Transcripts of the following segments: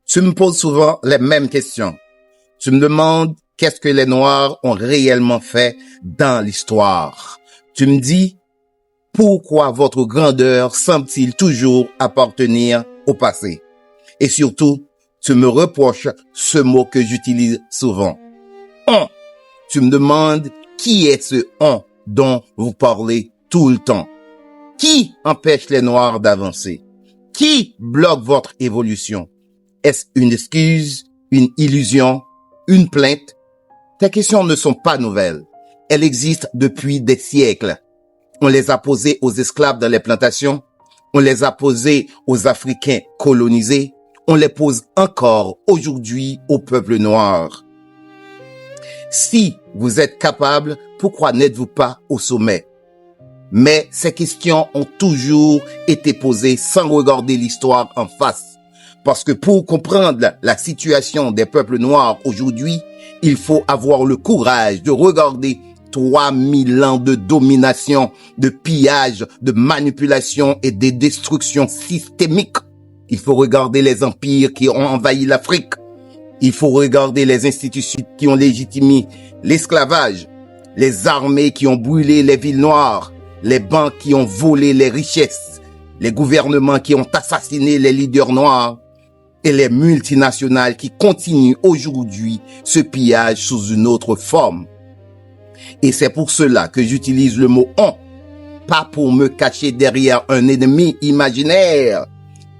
Tu me poses souvent les mêmes questions. Tu me demandes qu'est-ce que les Noirs ont réellement fait dans l'histoire. Tu me dis pourquoi votre grandeur semble-t-il toujours appartenir au passé. Et surtout, tu me reproches ce mot que j'utilise souvent. On. Tu me demandes qui est ce on dont vous parlez tout le temps. Qui empêche les Noirs d'avancer? Qui bloque votre évolution? Est-ce une excuse, une illusion, une plainte? Tes questions ne sont pas nouvelles. Elles existent depuis des siècles. On les a posées aux esclaves dans les plantations. On les a posées aux Africains colonisés. On les pose encore aujourd'hui au peuple noir. Si vous êtes capable, pourquoi n'êtes-vous pas au sommet? Mais ces questions ont toujours été posées sans regarder l'histoire en face. Parce que pour comprendre la situation des peuples noirs aujourd'hui, il faut avoir le courage de regarder 3000 ans de domination, de pillage, de manipulation et de destruction systémique. Il faut regarder les empires qui ont envahi l'Afrique. Il faut regarder les institutions qui ont légitimé l'esclavage, les armées qui ont brûlé les villes noires, les banques qui ont volé les richesses, les gouvernements qui ont assassiné les leaders noirs et les multinationales qui continuent aujourd'hui ce pillage sous une autre forme. Et c'est pour cela que j'utilise le mot « on », pas pour me cacher derrière un ennemi imaginaire,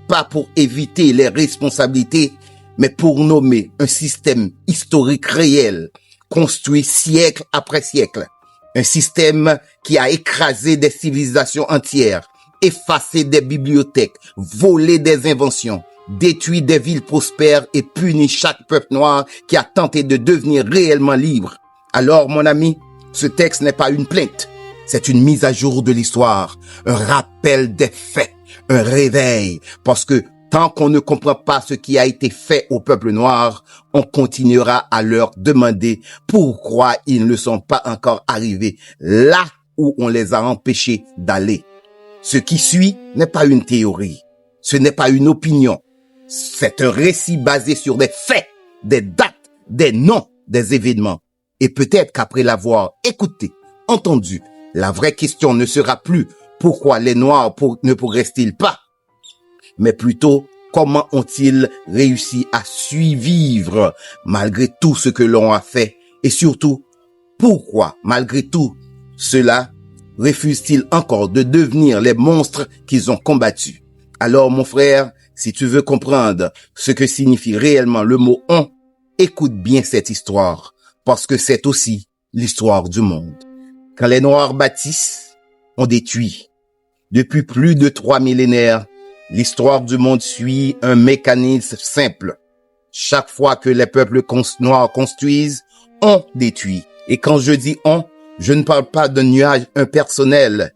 pas pour éviter les responsabilités, mais pour nommer un système historique réel, construit siècle après siècle. Un système qui a écrasé des civilisations entières, effacé des bibliothèques, volé des inventions, détruit des villes prospères et puni chaque peuple noir qui a tenté de devenir réellement libre. Alors, mon ami, ce texte n'est pas une plainte, c'est une mise à jour de l'histoire, un rappel des faits, un réveil, parce que tant qu'on ne comprend pas ce qui a été fait au peuple noir, on continuera à leur demander pourquoi ils ne sont pas encore arrivés là où on les a empêchés d'aller. Ce qui suit n'est pas une théorie, ce n'est pas une opinion, c'est un récit basé sur des faits, des dates, des noms, des événements. Et peut-être qu'après l'avoir écouté, entendu, la vraie question ne sera plus pourquoi les Noirs ne progressent-ils pas, mais plutôt comment ont-ils réussi à survivre malgré tout ce que l'on a fait et surtout pourquoi malgré tout cela refusent-ils encore de devenir les monstres qu'ils ont combattus. Alors mon frère, si tu veux comprendre ce que signifie réellement le mot « on », écoute bien cette histoire, parce que c'est aussi l'histoire du monde. Quand les Noirs bâtissent, on détruit. Depuis plus de 3 millénaires, l'histoire du monde suit un mécanisme simple. Chaque fois que les peuples noirs construisent, on détruit. Et quand je dis on, je ne parle pas d'un nuage impersonnel.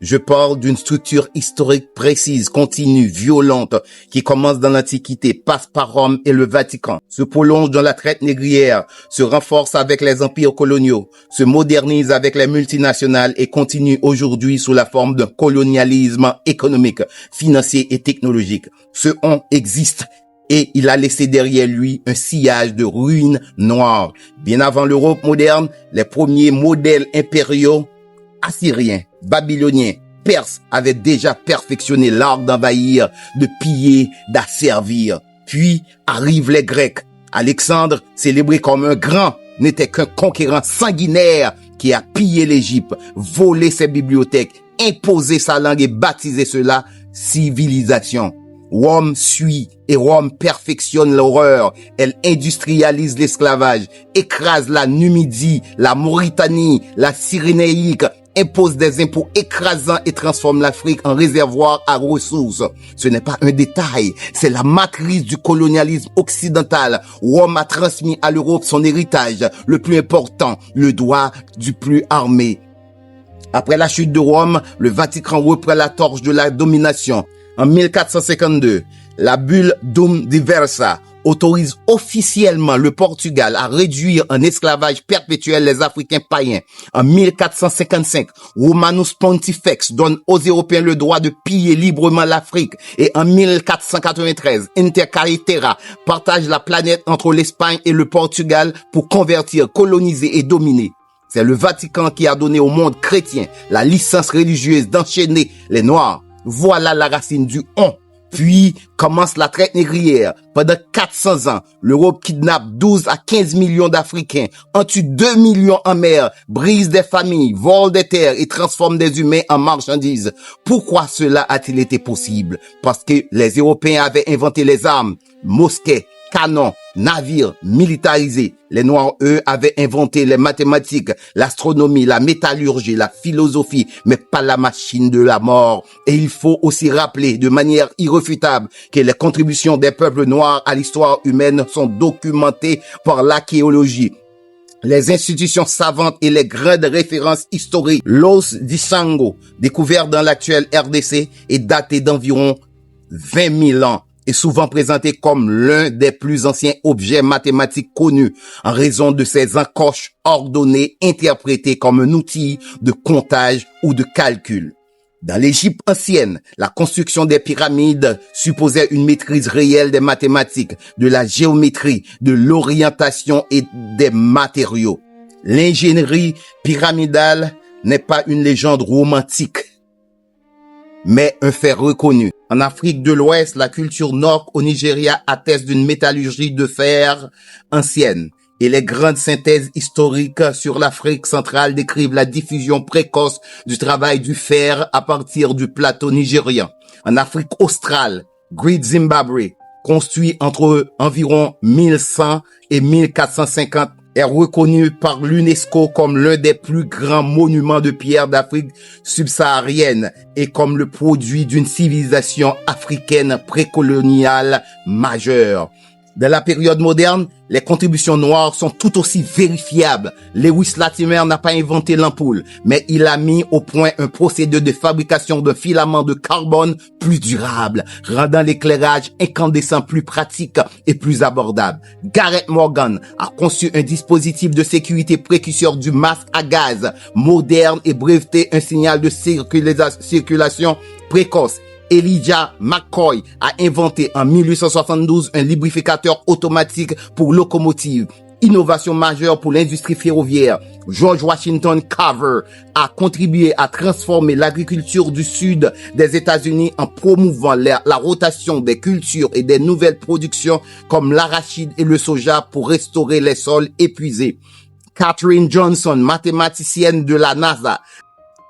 Je parle d'une structure historique précise, continue, violente, qui commence dans l'Antiquité, passe par Rome et le Vatican, se prolonge dans la traite négrière, se renforce avec les empires coloniaux, se modernise avec les multinationales et continue aujourd'hui sous la forme d'un colonialisme économique, financier et technologique. Ce on existe et il a laissé derrière lui un sillage de ruines noires. Bien avant l'Europe moderne, les premiers modèles impériaux assyriens, babyloniens, perses avaient déjà perfectionné l'art d'envahir, de piller, d'asservir. Puis arrivent les Grecs. Alexandre, célébré comme un grand, n'était qu'un conquérant sanguinaire qui a pillé l'Égypte, volé ses bibliothèques, imposé sa langue et baptisé cela civilisation. Rome suit et Rome perfectionne l'horreur. Elle industrialise l'esclavage, écrase la Numidie, la Mauritanie, la Cyrénaïque, impose des impôts écrasants et transforme l'Afrique en réservoir à ressources. Ce n'est pas un détail, c'est la matrice du colonialisme occidental. Rome a transmis à l'Europe son héritage, le plus important, le droit du plus armé. Après la chute de Rome, le Vatican reprend la torche de la domination. En 1452, la bulle Dum Diversa autorise officiellement le Portugal à réduire en esclavage perpétuel les Africains païens. En 1455, Romanus Pontifex donne aux Européens le droit de piller librement l'Afrique. Et en 1493, Intercarretera partage la planète entre l'Espagne et le Portugal pour convertir, coloniser et dominer. C'est le Vatican qui a donné au monde chrétien la licence religieuse d'enchaîner les Noirs. Voilà la racine du on. Puis commence la traite négrière. Pendant 400 ans, l'Europe kidnappe 12 à 15 millions d'Africains, en tue 2 millions en mer, brise des familles, vole des terres et transforme des humains en marchandises. Pourquoi cela a-t-il été possible? Parce que les Européens avaient inventé les armes, mosquets, canons, navires militarisés. Les Noirs, eux, avaient inventé les mathématiques, l'astronomie, la métallurgie, la philosophie, mais pas la machine de la mort. Et il faut aussi rappeler de manière irréfutable que les contributions des peuples noirs à l'histoire humaine sont documentées par l'archéologie, les institutions savantes et les grandes références historiques. L'os d'Issango, découvert dans l'actuel RDC, est daté d'environ 20 000 ans. Est souvent présenté comme l'un des plus anciens objets mathématiques connus en raison de ses encoches ordonnées interprétées comme un outil de comptage ou de calcul. Dans l'Égypte ancienne, la construction des pyramides supposait une maîtrise réelle des mathématiques, de la géométrie, de l'orientation et des matériaux. L'ingénierie pyramidale n'est pas une légende romantique, mais un fait reconnu. En Afrique de l'Ouest, la culture nord au Nigeria atteste d'une métallurgie de fer ancienne. Et les grandes synthèses historiques sur l'Afrique centrale décrivent la diffusion précoce du travail du fer à partir du plateau nigérian. En Afrique australe, Great Zimbabwe, construit entre environ 1100 et 1450, est reconnu par l'UNESCO comme l'un des plus grands monuments de pierre d'Afrique subsaharienne et comme le produit d'une civilisation africaine précoloniale majeure. Dans la période moderne, les contributions noires sont tout aussi vérifiables. Lewis Latimer n'a pas inventé l'ampoule, mais il a mis au point un procédé de fabrication d'un filament de carbone plus durable, rendant l'éclairage incandescent plus pratique et plus abordable. Garrett Morgan a conçu un dispositif de sécurité précurseur du masque à gaz moderne et breveté un signal de circulation précoce. Elijah McCoy a inventé en 1872 un lubrificateur automatique pour locomotives. Innovation majeure pour l'industrie ferroviaire. George Washington Carver a contribué à transformer l'agriculture du sud des États-Unis en promouvant la rotation des cultures et des nouvelles productions comme l'arachide et le soja pour restaurer les sols épuisés. Katherine Johnson, mathématicienne de la NASA,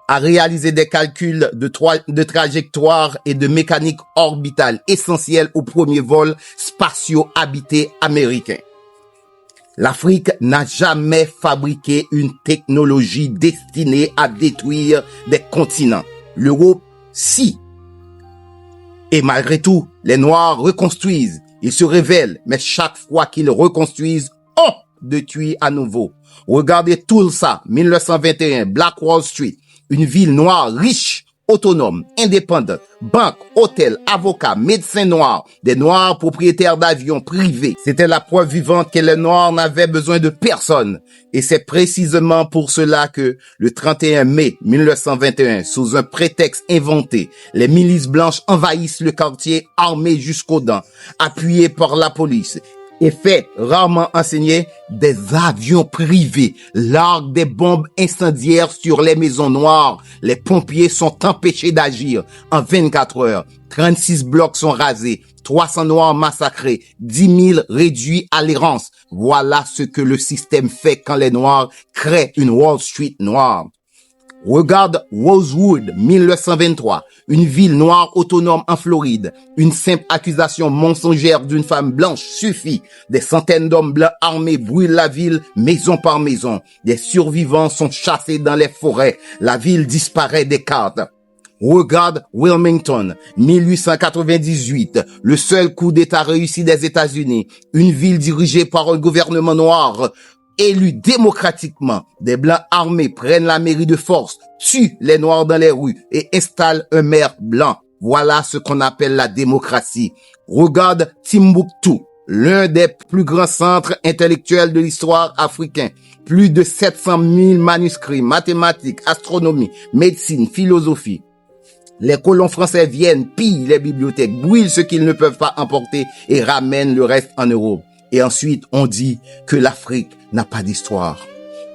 a réalisé des calculs de trajectoire et de mécanique orbitale essentiels aux premiers vols spatiaux habités américains. L'Afrique n'a jamais fabriqué une technologie destinée à détruire des continents. L'Europe, si. Et malgré tout, les Noirs reconstruisent. Ils se révèlent, mais chaque fois qu'ils reconstruisent, on détruit à nouveau. Regardez Tulsa, 1921, Black Wall Street. Une ville noire riche, autonome, indépendante, banque, hôtel, avocats, médecins noirs, des noirs propriétaires d'avions privés. C'était la preuve vivante que les noirs n'avaient besoin de personne. Et c'est précisément pour cela que le 31 mai 1921, sous un prétexte inventé, les milices blanches envahissent le quartier armés jusqu'aux dents, appuyés par la police. Et fait rarement enseigné, des avions privés larguent des bombes incendiaires sur les maisons noires. Les pompiers sont empêchés d'agir. En 24 heures, 36 blocs sont rasés, 300 noirs massacrés, 10 000 réduits à l'errance. Voilà ce que le système fait quand les noirs créent une Wall Street noire. Regarde Rosewood, 1923, une ville noire autonome en Floride. Une simple accusation mensongère d'une femme blanche suffit. Des centaines d'hommes blancs armés brûlent la ville maison par maison. Des survivants sont chassés dans les forêts. La ville disparaît des cartes. Regarde Wilmington, 1898, le seul coup d'État réussi des États-Unis. Une ville dirigée par un gouvernement noir. Élus démocratiquement, des blancs armés prennent la mairie de force, tuent les noirs dans les rues et installent un maire blanc. Voilà ce qu'on appelle la démocratie. Regarde Timbuktu, l'un des plus grands centres intellectuels de l'histoire africain. Plus de 700 000 manuscrits, mathématiques, astronomie, médecine, philosophie. Les colons français viennent, pillent les bibliothèques, brûlent ce qu'ils ne peuvent pas emporter et ramènent le reste en Europe. Et ensuite, on dit que l'Afrique n'a pas d'histoire.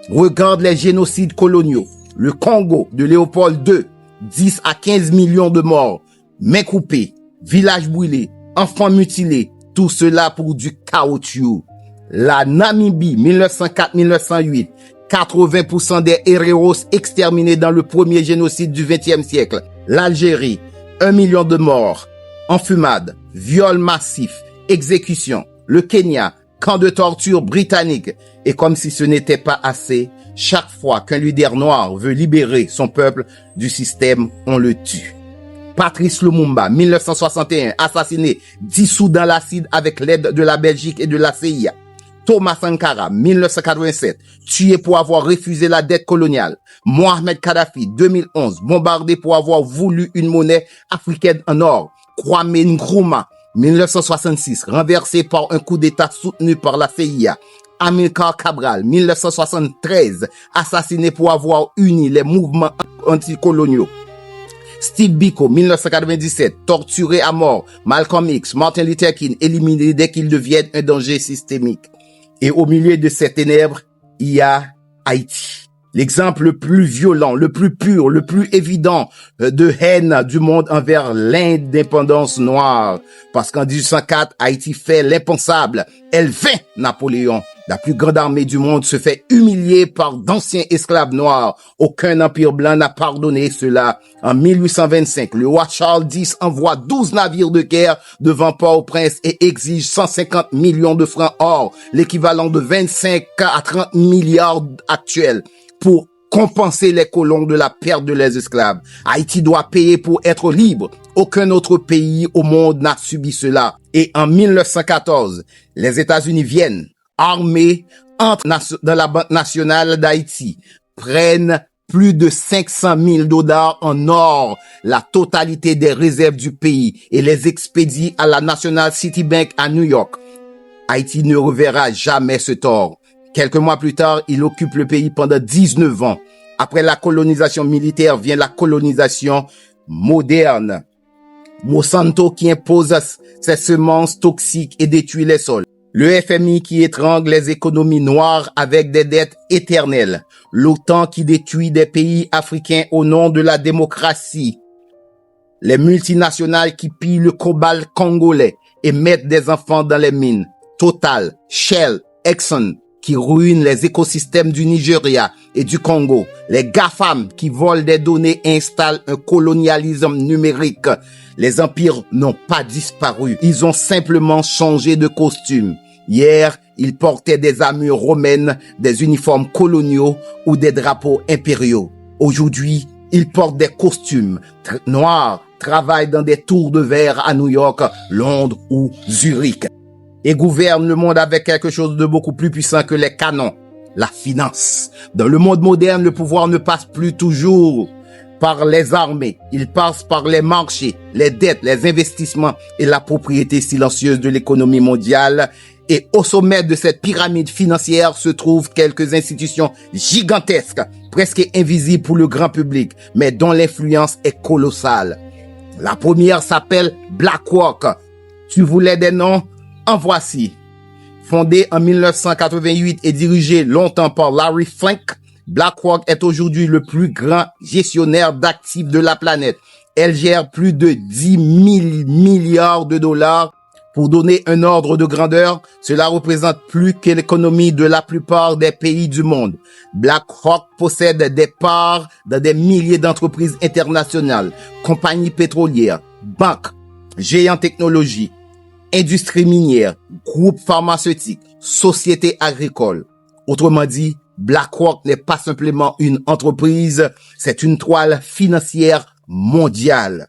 Regarde les génocides coloniaux. Le Congo de Léopold II, 10 à 15 millions de morts, mains coupées, villages brûlés, enfants mutilés, tout cela pour du caoutchouc. La Namibie, 1904-1908, 80% des héros exterminés dans le premier génocide du XXe siècle. L'Algérie, 1 million de morts, enfumades, viols massifs, exécutions. Le Kenya, camp de torture britannique. Et comme si ce n'était pas assez, chaque fois qu'un leader noir veut libérer son peuple du système, on le tue. Patrice Lumumba, 1961, assassiné, dissous dans l'acide avec l'aide de la Belgique et de la CIA. Thomas Sankara, 1987, tué pour avoir refusé la dette coloniale. Mohamed Kadhafi, 2011, bombardé pour avoir voulu une monnaie africaine en or. Kwame Nkrumah, 1966, renversé par un coup d'État soutenu par la CIA. Amilcar Cabral, 1973, assassiné pour avoir uni les mouvements anticoloniaux. Steve Biko, 1997, torturé à mort. Malcolm X, Martin Luther King, éliminé dès qu'ils deviennent un danger systémique. Et au milieu de ces ténèbres, il y a Haïti. L'exemple le plus violent, le plus pur, le plus évident de haine du monde envers l'indépendance noire. Parce qu'en 1804, Haïti fait l'impensable. Elle vainc Napoléon. La plus grande armée du monde se fait humilier par d'anciens esclaves noirs. Aucun empire blanc n'a pardonné cela. En 1825, le roi Charles X envoie 12 navires de guerre devant Port-au-Prince et exige 150 millions de francs or, l'équivalent de 25 à 30 milliards actuels, pour compenser les colons de la perte de leurs esclaves. Haïti doit payer pour être libre. Aucun autre pays au monde n'a subi cela. Et en 1914, les États-Unis viennent, armés, entrent dans la Banque nationale d'Haïti, prennent plus de 500 000 $ en or, la totalité des réserves du pays, et les expédient à la National City Bank à New York. Haïti ne reverra jamais ce tort. Quelques mois plus tard, il occupe le pays pendant 19 ans. Après la colonisation militaire vient la colonisation moderne. Monsanto qui impose ses semences toxiques et détruit les sols. Le FMI qui étrangle les économies noires avec des dettes éternelles. L'OTAN qui détruit des pays africains au nom de la démocratie. Les multinationales qui pillent le cobalt congolais et mettent des enfants dans les mines. Total, Shell, Exxon qui ruinent les écosystèmes du Nigeria et du Congo. Les GAFAM qui volent des données et installent un colonialisme numérique. Les empires n'ont pas disparu. Ils ont simplement changé de costume. Hier, ils portaient des armures romaines, des uniformes coloniaux ou des drapeaux impériaux. Aujourd'hui, ils portent des costumes noirs, travaillent dans des tours de verre à New York, Londres ou Zurich. Et gouvernent le monde avec quelque chose de beaucoup plus puissant que les canons, la finance. Dans le monde moderne, le pouvoir ne passe plus toujours par les armées. Il passe par les marchés, les dettes, les investissements et la propriété silencieuse de l'économie mondiale. Et au sommet de cette pyramide financière se trouvent quelques institutions gigantesques, presque invisibles pour le grand public, mais dont l'influence est colossale. La première s'appelle BlackRock. Tu voulais des noms? En voici. Fondée en 1988 et dirigée longtemps par Larry Fink, BlackRock est aujourd'hui le plus grand gestionnaire d'actifs de la planète. Elle gère plus de 10 000 milliards de dollars. Pour donner un ordre de grandeur, cela représente plus que l'économie de la plupart des pays du monde. BlackRock possède des parts dans des milliers d'entreprises internationales, compagnies pétrolières, banques, géants technologiques, industrie minière, groupes pharmaceutiques, sociétés agricoles. Autrement dit, BlackRock n'est pas simplement une entreprise, c'est une toile financière mondiale.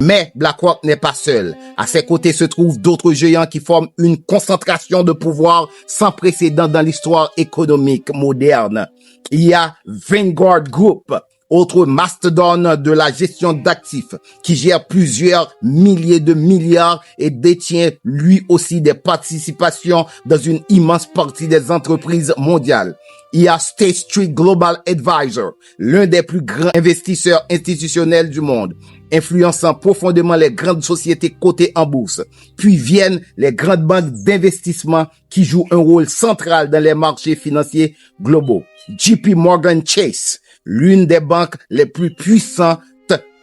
Mais BlackRock n'est pas seul. À ses côtés se trouvent d'autres géants qui forment une concentration de pouvoir sans précédent dans l'histoire économique moderne. Il y a Vanguard Group, autre mastodonte de la gestion d'actifs, qui gère plusieurs milliers de milliards et détient lui aussi des participations dans une immense partie des entreprises mondiales. Il y a State Street Global Advisor, l'un des plus grands investisseurs institutionnels du monde, influençant profondément les grandes sociétés cotées en bourse. Puis viennent les grandes banques d'investissement qui jouent un rôle central dans les marchés financiers globaux. JP Morgan Chase, l'une des banques les plus puissantes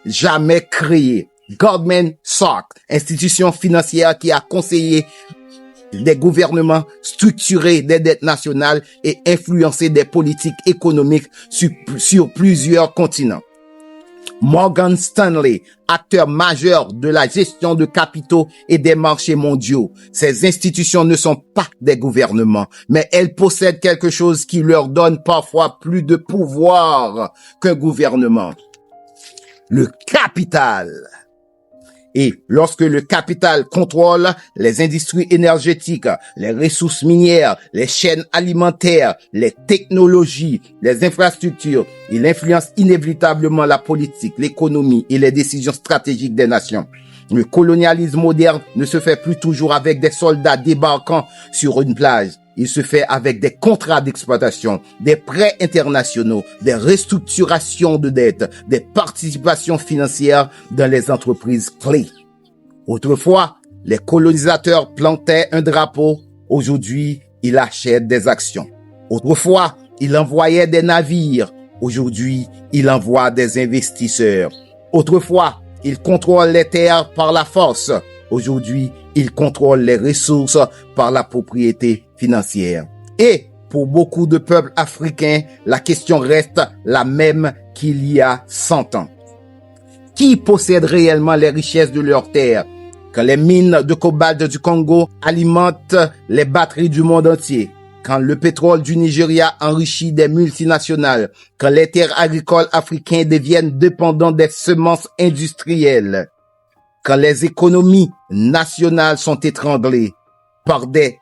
jamais créées. Goldman Sachs, institution financière qui a conseillé des gouvernements, structuré des dettes nationales et influencé des politiques économiques sur plusieurs continents. Morgan Stanley, acteur majeur de la gestion de capitaux et des marchés mondiaux. Ces institutions ne sont pas des gouvernements, mais elles possèdent quelque chose qui leur donne parfois plus de pouvoir qu'un gouvernement. Le capital. Et lorsque le capital contrôle les industries énergétiques, les ressources minières, les chaînes alimentaires, les technologies, les infrastructures, il influence inévitablement la politique, l'économie et les décisions stratégiques des nations. Le colonialisme moderne ne se fait plus toujours avec des soldats débarquant sur une plage. Il se fait avec des contrats d'exploitation, des prêts internationaux, des restructurations de dettes, des participations financières dans les entreprises clés. Autrefois, les colonisateurs plantaient un drapeau. Aujourd'hui, ils achètent des actions. Autrefois, ils envoyaient des navires. Aujourd'hui, ils envoient des investisseurs. Autrefois, ils contrôlent les terres par la force. Aujourd'hui, ils contrôlent les ressources par la propriété financière. Et pour beaucoup de peuples africains, la question reste la même qu'il y a 100 ans. Qui possède réellement les richesses de leurs terres? Quand les mines de cobalt du Congo alimentent les batteries du monde entier, quand le pétrole du Nigeria enrichit des multinationales, quand les terres agricoles africaines deviennent dépendantes des semences industrielles, quand les économies nationales sont étranglées par des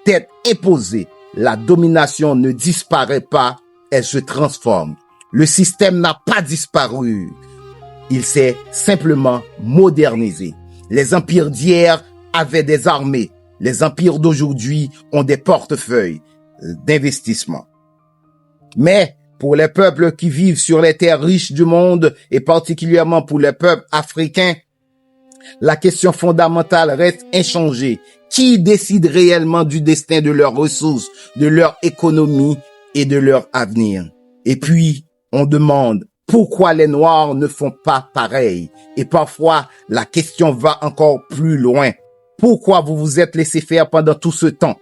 dettes imposées, la domination ne disparaît pas, elle se transforme. Le système n'a pas disparu, il s'est simplement modernisé. Les empires d'hier avaient des armées, les empires d'aujourd'hui ont des portefeuilles d'investissement. Mais pour les peuples qui vivent sur les terres riches du monde, et particulièrement pour les peuples africains, la question fondamentale reste inchangée. Qui décide réellement du destin de leurs ressources, de leur économie et de leur avenir? Et puis, on demande pourquoi les Noirs ne font pas pareil. Et parfois, la question va encore plus loin. Pourquoi vous vous êtes laissé faire pendant tout ce temps?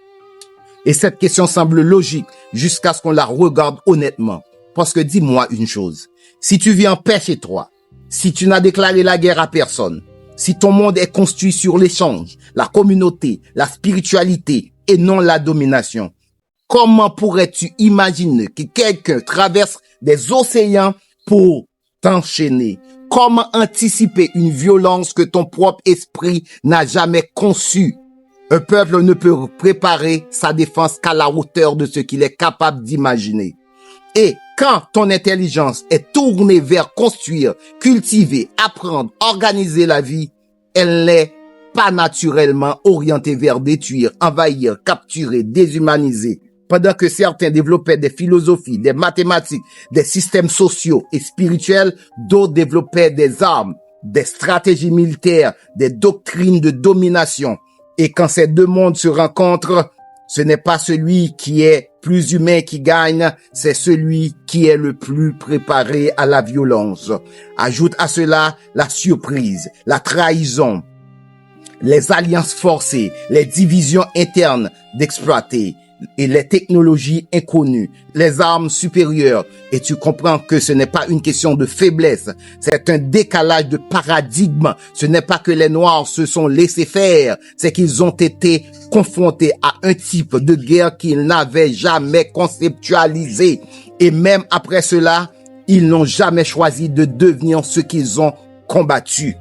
Et cette question semble logique jusqu'à ce qu'on la regarde honnêtement. Parce que dis-moi une chose. Si tu vis en paix chez toi, si tu n'as déclaré la guerre à personne, si ton monde est construit sur l'échange, la communauté, la spiritualité et non la domination, comment pourrais-tu imaginer que quelqu'un traverse des océans pour t'enchaîner? Comment anticiper une violence que ton propre esprit n'a jamais conçue? Un peuple ne peut préparer sa défense qu'à la hauteur de ce qu'il est capable d'imaginer. Et quand ton intelligence est tournée vers construire, cultiver, apprendre, organiser la vie, elle n'est pas naturellement orientée vers détruire, envahir, capturer, déshumaniser. Pendant que certains développaient des philosophies, des mathématiques, des systèmes sociaux et spirituels, d'autres développaient des armes, des stratégies militaires, des doctrines de domination. Et quand ces deux mondes se rencontrent, ce n'est pas celui qui est plus humain qui gagne, c'est celui qui est le plus préparé à la violence. Ajoute à cela la surprise, la trahison, les alliances forcées, les divisions internes d'exploiter et les technologies inconnues, les armes supérieures. Et tu comprends que ce n'est pas une question de faiblesse, c'est un décalage de paradigme. Ce n'est pas que les Noirs se sont laissés faire, c'est qu'ils ont été confrontés à un type de guerre qu'ils n'avaient jamais conceptualisé. Et même après cela, ils n'ont jamais choisi de devenir ce qu'ils ont combattu.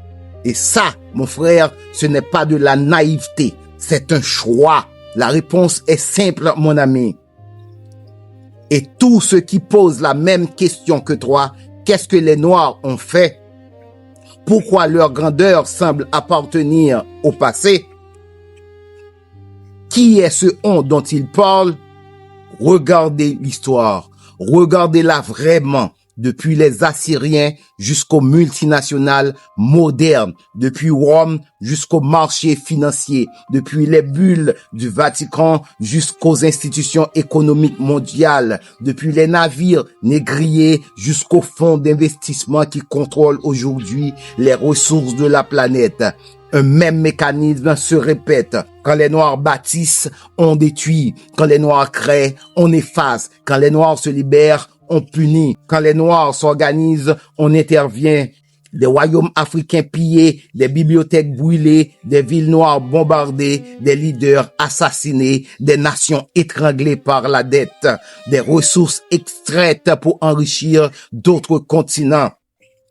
Et ça, mon frère, ce n'est pas de la naïveté, c'est un choix. La réponse est simple, mon ami. Et tous ceux qui posent la même question que toi, Qu'est-ce que les Noirs ont fait? Pourquoi leur grandeur semble appartenir au passé? Qui est ce on dont ils parlent? Regardez l'histoire. Regardez-la vraiment. Depuis les Assyriens jusqu'aux multinationales modernes, depuis Rome jusqu'au marché financier, depuis les bulles du Vatican jusqu'aux institutions économiques mondiales, depuis les navires négriers jusqu'aux fonds d'investissement qui contrôlent aujourd'hui les ressources de la planète. Un même mécanisme se répète. Quand les Noirs bâtissent, on détruit. Quand les Noirs créent, on efface. Quand les Noirs se libèrent, on punit. Quand les Noirs s'organisent, on intervient. Des royaumes africains pillés, des bibliothèques brûlées, des villes noires bombardées, des leaders assassinés, des nations étranglées par la dette, des ressources extraites pour enrichir d'autres continents.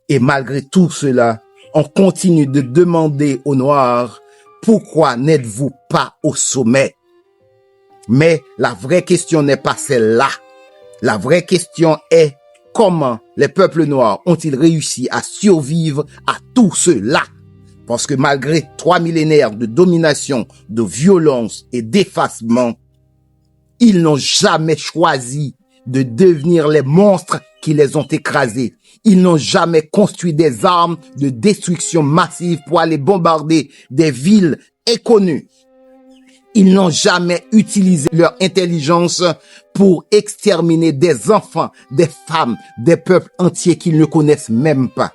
Et malgré tout cela, on continue de demander aux Noirs, pourquoi n'êtes-vous pas au sommet? Mais la vraie question n'est pas celle-là. La vraie question est, comment les peuples noirs ont-ils réussi à survivre à tout cela? Parce que malgré 3 millénaires de domination, de violence et d'effacement, ils n'ont jamais choisi de devenir les monstres qui les ont écrasés. Ils n'ont jamais construit des armes de destruction massive pour aller bombarder des villes inconnues. Ils n'ont jamais utilisé leur intelligence pour exterminer des enfants, des femmes, des peuples entiers qu'ils ne connaissent même pas.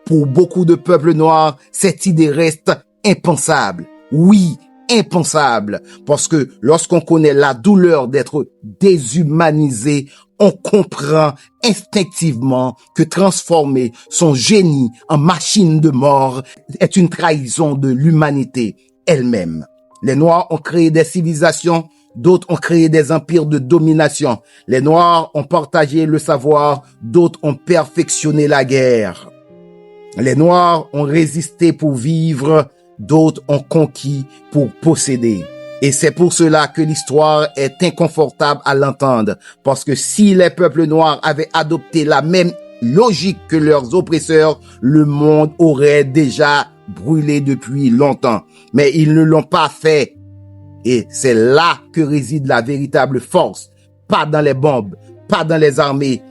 Pour beaucoup de peuples noirs, cette idée reste impensable. Oui, impensable. Parce que lorsqu'on connaît la douleur d'être déshumanisé, on comprend instinctivement que transformer son génie en machine de mort est une trahison de l'humanité elle-même. Les Noirs ont créé des civilisations, d'autres ont créé des empires de domination. Les Noirs ont partagé le savoir, d'autres ont perfectionné la guerre. Les Noirs ont résisté pour vivre, d'autres ont conquis pour posséder. Et c'est pour cela que l'histoire est inconfortable à l'entendre. Parce que si les peuples noirs avaient adopté la même logique que leurs oppresseurs, le monde aurait déjà brûlé depuis longtemps. Mais ils ne l'ont pas fait. Et c'est là que réside la véritable force. Pas dans les bombes, pas dans les armées,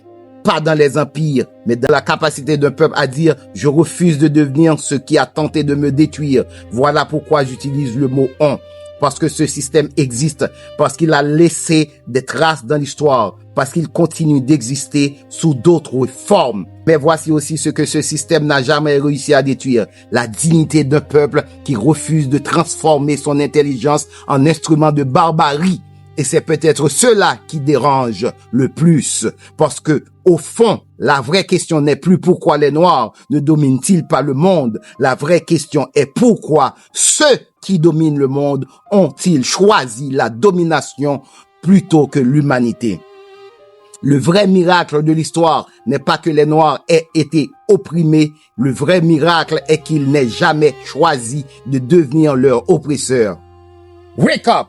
pas dans les empires, mais dans la capacité d'un peuple à dire « Je refuse de devenir ce qui a tenté de me détruire ». Voilà pourquoi j'utilise le mot « on ». Parce que ce système existe, parce qu'il a laissé des traces dans l'histoire, parce qu'il continue d'exister sous d'autres formes. Mais voici aussi ce que ce système n'a jamais réussi à détruire. La dignité d'un peuple qui refuse de transformer son intelligence en instrument de barbarie. Et c'est peut-être cela qui dérange le plus. Parce que, au fond, la vraie question n'est plus pourquoi les Noirs ne dominent-ils pas le monde. La vraie question est pourquoi ceux qui dominent le monde ont-ils choisi la domination plutôt que l'humanité. Le vrai miracle de l'histoire n'est pas que les Noirs aient été opprimés. Le vrai miracle est qu'ils n'aient jamais choisi de devenir leur oppresseur. Wake up!